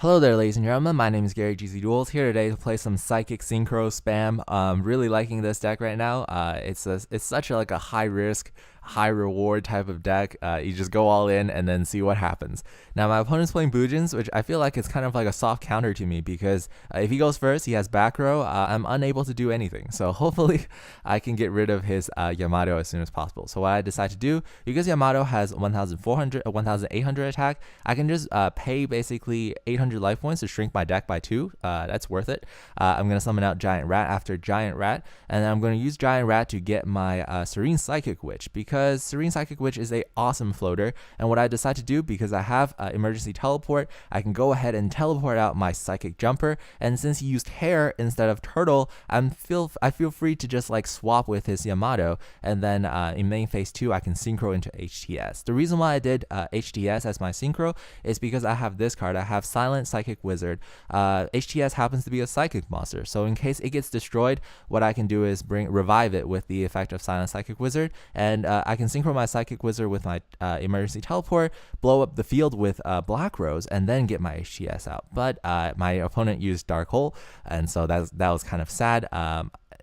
Hello there, ladies and gentlemen. My name is Gary gzduel here today to play some Psychic Synchro spam. Really liking this deck right now. It's such like a high risk, high reward type of deck. You just go all in and then see what happens. Now my opponent's playing Bujins, which I feel like it's kind of like a soft counter to me because if he goes first, he has back row. I'm unable to do anything. So hopefully I can get rid of his Yamato as soon as possible. So what I decide to do, because Yamato has 1,800 attack, I can just pay basically 800 life points to shrink my deck by 2. That's worth it. I'm going to summon out Giant Rat after Giant Rat, and then I'm going to use Giant Rat to get my Serene Psychic Witch, because Serene Psychic Witch is a awesome floater. And what I decide to do, because I have emergency teleport, I can go ahead and teleport out my Psychic Jumper, and since he used Hare instead of Turtle, I feel free to just like swap with his Yamato, and then in main phase 2 I can Synchro into HTS. The reason why I did HTS as my Synchro is because I have this card. I have Silent Psychic Wizard. HTS happens to be a psychic monster, so in case it gets destroyed, what I can do is revive it with the effect of Silent Psychic Wizard, and I can synchro my Psychic Wizard with my emergency teleport, blow up the field with Black Rose, and then get my HTS out. But my opponent used Dark Hole, and so that was kind of sad.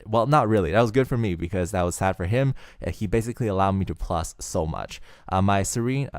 Well, not really. That was good for me because that was sad for him. He basically allowed me to plus so much. My Serene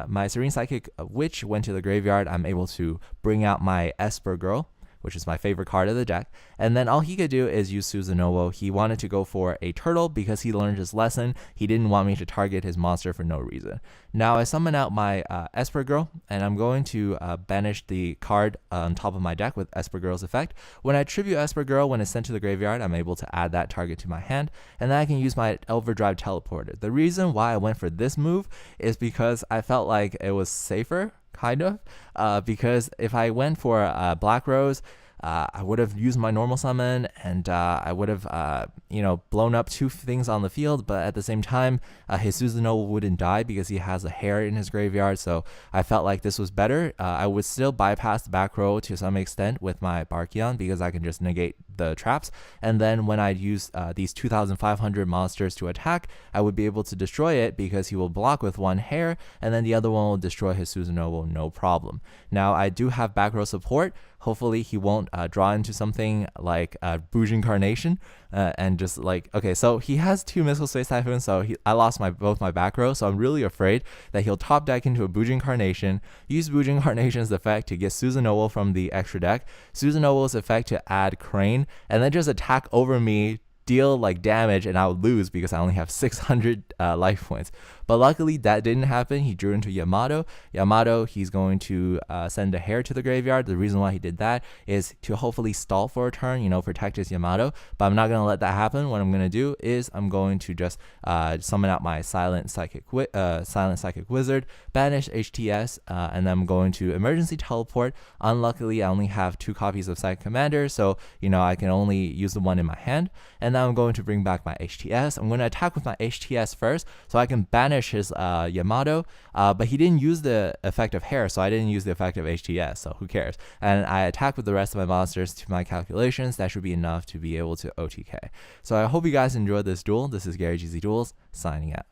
Psychic Witch went to the graveyard. I'm able to bring out my Esper Girl, which is my favorite card of the deck. And then all he could do is use Susanoo. He wanted to go for a turtle because he learned his lesson. He didn't want me to target his monster for no reason. Now I summon out my Esper Girl, and I'm going to banish the card on top of my deck with Esper Girl's effect. When I tribute Esper Girl, when it's sent to the graveyard, I'm able to add that target to my hand, and then I can use my Overdrive Teleporter. The reason why I went for this move is because I felt like it was safer, kind of, because if I went for Black Rose, I would have used my normal summon, and I would have, blown up 2 things on the field, but at the same time, his Susanoo wouldn't die because he has a Hare in his graveyard, so I felt like this was better. I would still bypass the back row to some extent with my Barkion because I can just negate the traps, and then when I use these 2,500 monsters to attack, I would be able to destroy it because he will block with 1 Hare, and then the other one will destroy his Susanoo, no problem. Now I do have back row support. Hopefully he won't draw into something like Bujin Carnation, and just like, okay, so he has 2 Missile Space Typhoon, so I lost both my back row, so I'm really afraid that he'll top deck into a Bujin Carnation, use Bujin Carnation's effect to get Susanoo from the extra deck, Susanoo's effect to add Crane, and then just attack over me, deal like damage, and I would lose because I only have 600 life points. But luckily that didn't happen. He drew into Yamato. He's going to send a Hare to the graveyard. The reason why he did that is to hopefully stall for a turn, protect his Yamato. But I'm not going to let that happen. What I'm going to do is I'm going to just summon out my Silent Psychic Wizard, banish HTS, and then I'm going to emergency teleport. Unluckily, I only have 2 copies of Psychic Commander, so I can only use the one in my hand. And now I'm going to bring back my HTS. I'm going to attack with my HTS first, so I can banish his Yamato, but he didn't use the effect of Hare, so I didn't use the effect of HTS, so who cares? And I attack with the rest of my monsters to my calculations. That should be enough to be able to OTK. So I hope you guys enjoyed this duel. This is Gary gzduel signing out.